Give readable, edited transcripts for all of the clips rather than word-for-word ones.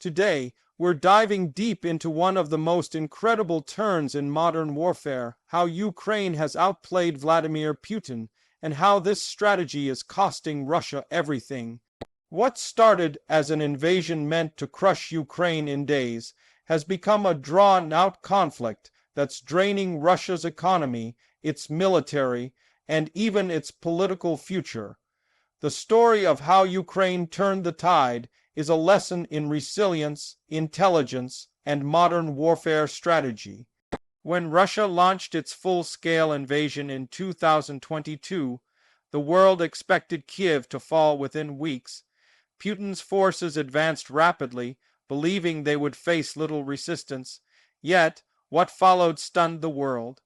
Today, we're diving deep into one of the most incredible turns in modern warfare, how Ukraine has outplayed Vladimir Putin, and how this strategy is costing Russia everything. What started as an invasion meant to crush Ukraine in days has become a drawn-out conflict that's draining Russia's economy, its military, and even its political future. The story of how Ukraine turned the tide is a lesson in resilience, intelligence, and modern warfare strategy. When Russia launched its full-scale invasion in 2022, the world expected Kiev to fall within weeks. Putin's forces advanced rapidly, believing they would face little resistance. Yet, what followed stunned the world.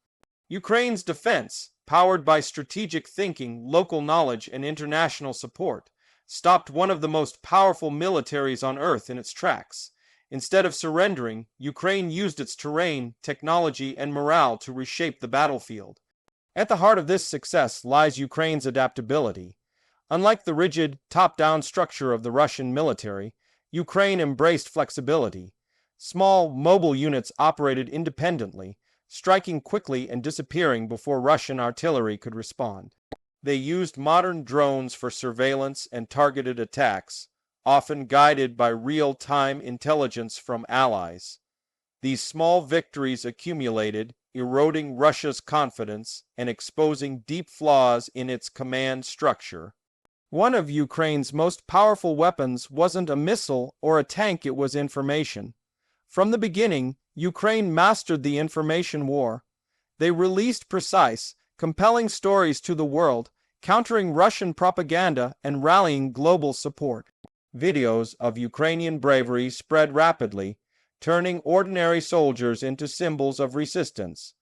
Ukraine's defense, powered by strategic thinking, local knowledge, and international support, stopped one of the most powerful militaries on Earth in its tracks. Instead of surrendering, Ukraine used its terrain, technology, and morale to reshape the battlefield. At the heart of this success lies Ukraine's adaptability. Unlike the rigid, top-down structure of the Russian military, Ukraine embraced flexibility. Small, mobile units operated independently, striking quickly and disappearing before Russian artillery could respond. They used modern drones for surveillance and targeted attacks, often guided by real-time intelligence from allies. These small victories accumulated, eroding Russia's confidence and exposing deep flaws in its command structure. One of Ukraine's most powerful weapons wasn't a missile or a tank, it was information. From the beginning, Ukraine mastered the information war. They released precise, compelling stories to the world, countering Russian propaganda and rallying global support. Videos of Ukrainian bravery spread rapidly, turning ordinary soldiers into symbols of resistance.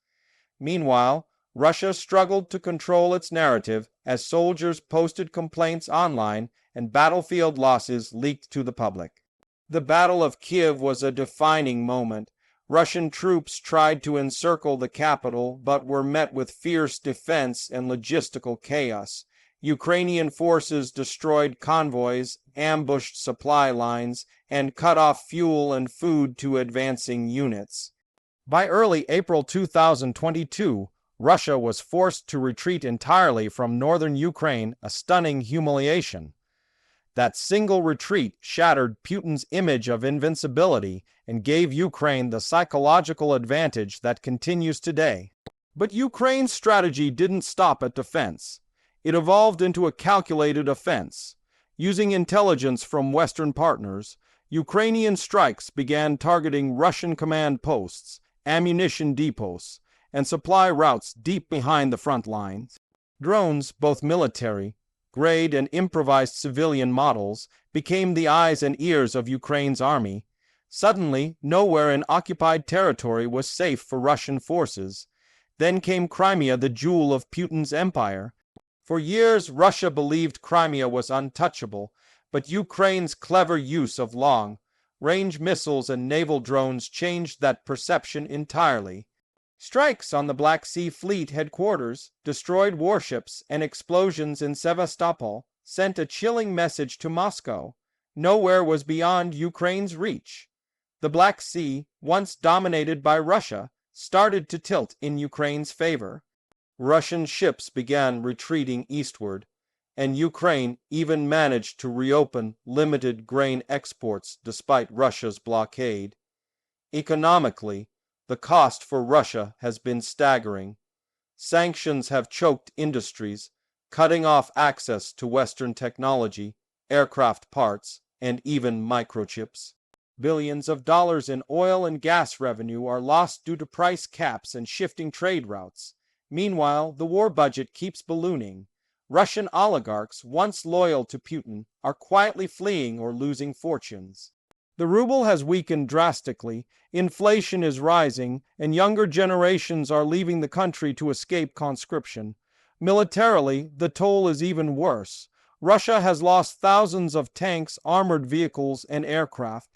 Meanwhile, Russia struggled to control its narrative as soldiers posted complaints online and battlefield losses leaked to the public. The Battle of Kiev was a defining moment. Russian troops tried to encircle the capital but were met with fierce defense and logistical chaos. Ukrainian forces destroyed convoys, ambushed supply lines, and cut off fuel and food to advancing units. By early April 2022, Russia was forced to retreat entirely from northern Ukraine, a stunning humiliation. That single retreat shattered Putin's image of invincibility and gave Ukraine the psychological advantage that continues today. But Ukraine's strategy didn't stop at defense. It evolved into a calculated offense. Using intelligence from Western partners, Ukrainian strikes began targeting Russian command posts, ammunition depots, and supply routes deep behind the front lines. Drones, both military, grade and improvised civilian models, became the eyes and ears of Ukraine's army. Suddenly, nowhere in occupied territory was safe for Russian forces. Then came Crimea, the jewel of Putin's empire. For years, Russia believed Crimea was untouchable, but Ukraine's clever use of long-range missiles and naval drones changed that perception entirely. Strikes on the Black Sea Fleet headquarters, destroyed warships, and explosions in Sevastopol sent a chilling message to Moscow. Nowhere was beyond Ukraine's reach. The Black Sea, once dominated by Russia, started to tilt in Ukraine's favor. Russian ships began retreating eastward, and Ukraine even managed to reopen limited grain exports despite Russia's blockade. Economically, the cost for Russia has been staggering. Sanctions have choked industries, cutting off access to Western technology, aircraft parts, and even microchips. Billions of dollars in oil and gas revenue are lost due to price caps and shifting trade routes. Meanwhile, the war budget keeps ballooning. Russian oligarchs, once loyal to Putin, are quietly fleeing or losing fortunes. The ruble has weakened drastically, inflation is rising, and younger generations are leaving the country to escape conscription. Militarily, the toll is even worse. Russia has lost thousands of tanks, armored vehicles, and aircraft.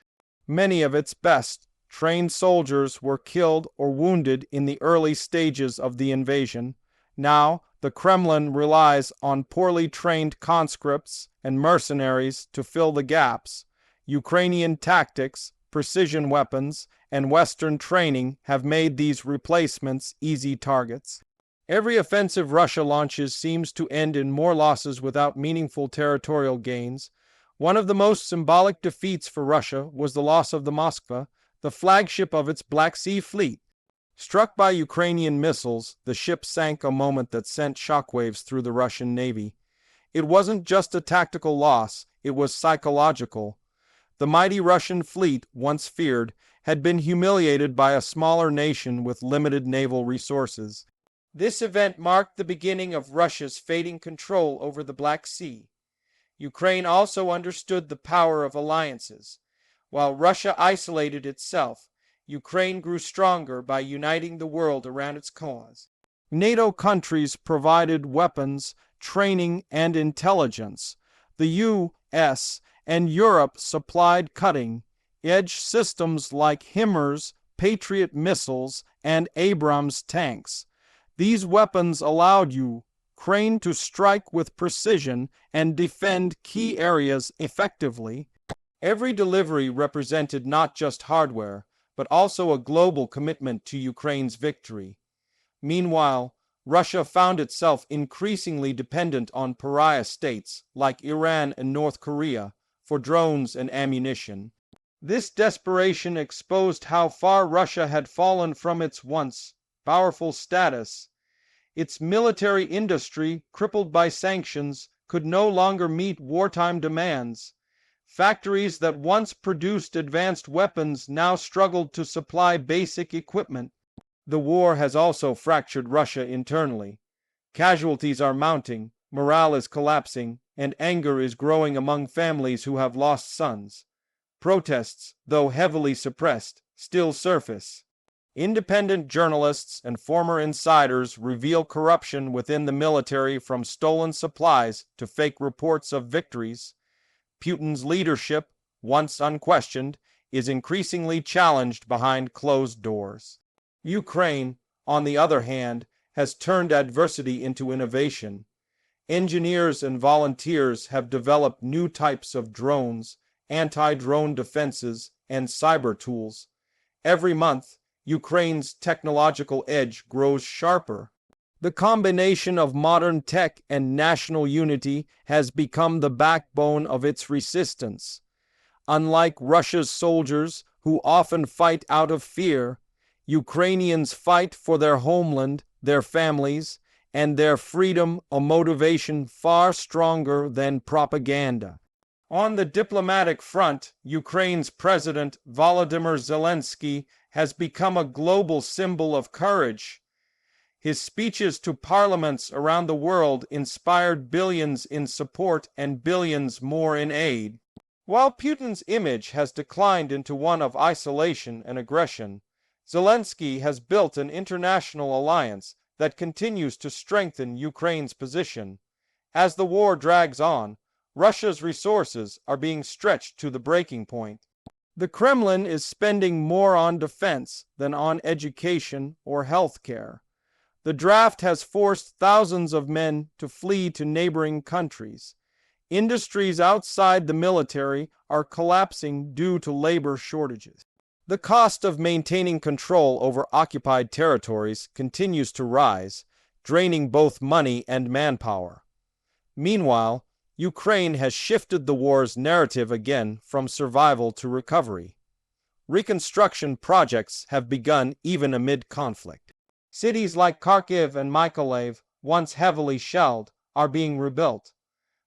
Many of its best trained soldiers were killed or wounded in the early stages of the invasion. Now, the Kremlin relies on poorly trained conscripts and mercenaries to fill the gaps. Ukrainian tactics, precision weapons, and Western training have made these replacements easy targets. Every offensive Russia launches seems to end in more losses without meaningful territorial gains. One of the most symbolic defeats for Russia was the loss of the Moskva, the flagship of its Black Sea fleet. Struck by Ukrainian missiles, the ship sank a moment that sent shockwaves through the Russian Navy. It wasn't just a tactical loss, it was psychological. The mighty Russian fleet, once feared, had been humiliated by a smaller nation with limited naval resources. This event marked the beginning of Russia's fading control over the Black Sea. Ukraine also understood the power of alliances. While Russia isolated itself, Ukraine grew stronger by uniting the world around its cause. NATO countries provided weapons, training, and intelligence. The U.S. and Europe supplied cutting-edge systems like HIMARS, Patriot missiles, and Abrams tanks. These weapons allowed Ukraine to strike with precision and defend key areas effectively. Every delivery represented not just hardware, but also a global commitment to Ukraine's victory. Meanwhile, Russia found itself increasingly dependent on pariah states like Iran and North Korea for drones and ammunition. This desperation exposed how far Russia had fallen from its once powerful status. Its military industry, crippled by sanctions, could no longer meet wartime demands. Factories that once produced advanced weapons now struggled to supply basic equipment. The war has also fractured Russia internally. Casualties are mounting, morale is collapsing, and anger is growing among families who have lost sons. Protests, though heavily suppressed, still surface. Independent journalists and former insiders reveal corruption within the military, from stolen supplies to fake reports of victories. Putin's leadership, once unquestioned, is increasingly challenged behind closed doors. Ukraine, on the other hand, has turned adversity into innovation. Engineers and volunteers have developed new types of drones, anti-drone defenses, and cyber tools. Every month, Ukraine's technological edge grows sharper. The combination of modern tech and national unity has become the backbone of its resistance. Unlike Russia's soldiers, who often fight out of fear, Ukrainians fight for their homeland, their families, and their freedom, a motivation far stronger than propaganda. On the diplomatic front, Ukraine's President Vladimir Zelensky has become a global symbol of courage. His speeches to parliaments around the world inspired billions in support and billions more in aid. While Putin's image has declined into one of isolation and aggression, Zelensky has built an international alliance that continues to strengthen Ukraine's position. As the war drags on, Russia's resources are being stretched to the breaking point. The Kremlin is spending more on defense than on education or health care. The draft has forced thousands of men to flee to neighboring countries. Industries outside the military are collapsing due to labor shortages. The cost of maintaining control over occupied territories continues to rise, draining both money and manpower. Meanwhile, Ukraine has shifted the war's narrative again from survival to recovery. Reconstruction projects have begun even amid conflict. Cities like Kharkiv and Mykolaiv, once heavily shelled, are being rebuilt.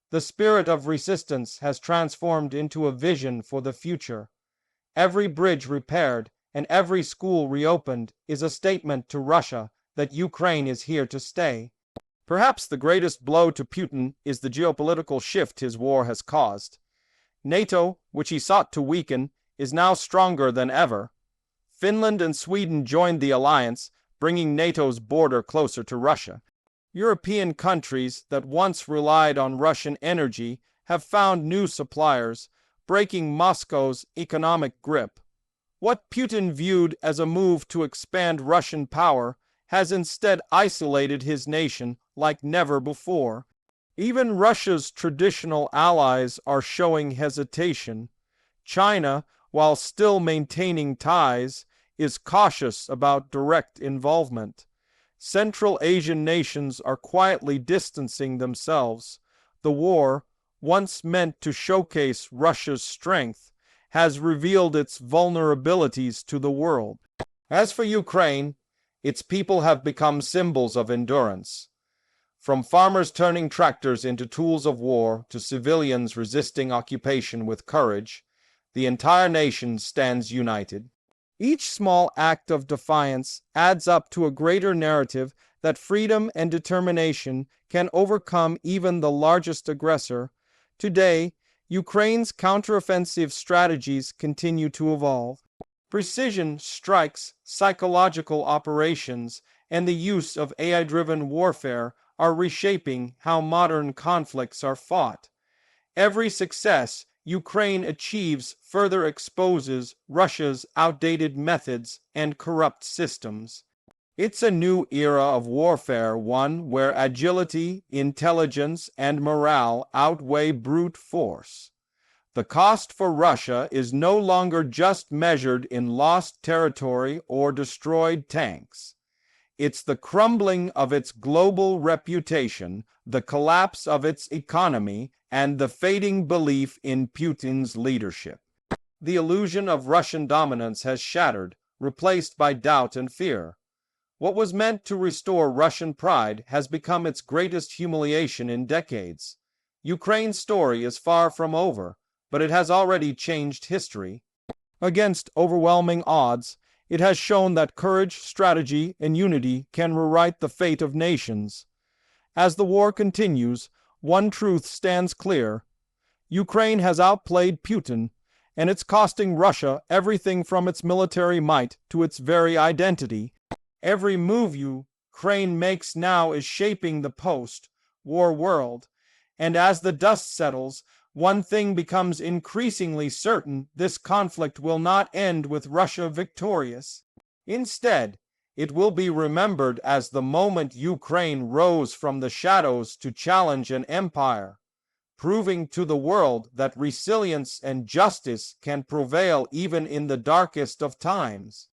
The spirit of resistance has transformed into a vision for the future. Every bridge repaired and every school reopened is a statement to Russia that Ukraine is here to stay. Perhaps the greatest blow to Putin is the geopolitical shift his war has caused. NATO, which he sought to weaken, is now stronger than ever. Finland and Sweden joined the alliance, bringing NATO's border closer to Russia. European countries that once relied on Russian energy have found new suppliers, breaking Moscow's economic grip. What Putin viewed as a move to expand Russian power has instead isolated his nation like never before. Even Russia's traditional allies are showing hesitation. China, while still maintaining ties, is cautious about direct involvement. Central Asian nations are quietly distancing themselves. The war, once meant to showcase Russia's strength, has revealed its vulnerabilities to the world. As for Ukraine, its people have become symbols of endurance. From farmers turning tractors into tools of war to civilians resisting occupation with courage, the entire nation stands united. Each small act of defiance adds up to a greater narrative that freedom and determination can overcome even the largest aggressor. Today, Ukraine's counteroffensive strategies continue to evolve. Precision strikes, psychological operations, and the use of AI-driven warfare are reshaping how modern conflicts are fought. Every success Ukraine achieves further exposes Russia's outdated methods and corrupt systems. It's a new era of warfare, one where agility, intelligence, and morale outweigh brute force. The cost for Russia is no longer just measured in lost territory or destroyed tanks. It's the crumbling of its global reputation, the collapse of its economy, and the fading belief in Putin's leadership. The illusion of Russian dominance has shattered, replaced by doubt and fear. What was meant to restore Russian pride has become its greatest humiliation in decades. Ukraine's story is far from over, but it has already changed history. Against overwhelming odds, it has shown that courage, strategy, and unity can rewrite the fate of nations. As the war continues, one truth stands clear. Ukraine has outplayed Putin, and it's costing Russia everything from its military might to its very identity. Every move Ukraine makes now is shaping the post-war world, and as the dust settles, one thing becomes increasingly certain: this conflict will not end with Russia victorious. Instead, it will be remembered as the moment Ukraine rose from the shadows to challenge an empire, proving to the world that resilience and justice can prevail even in the darkest of times.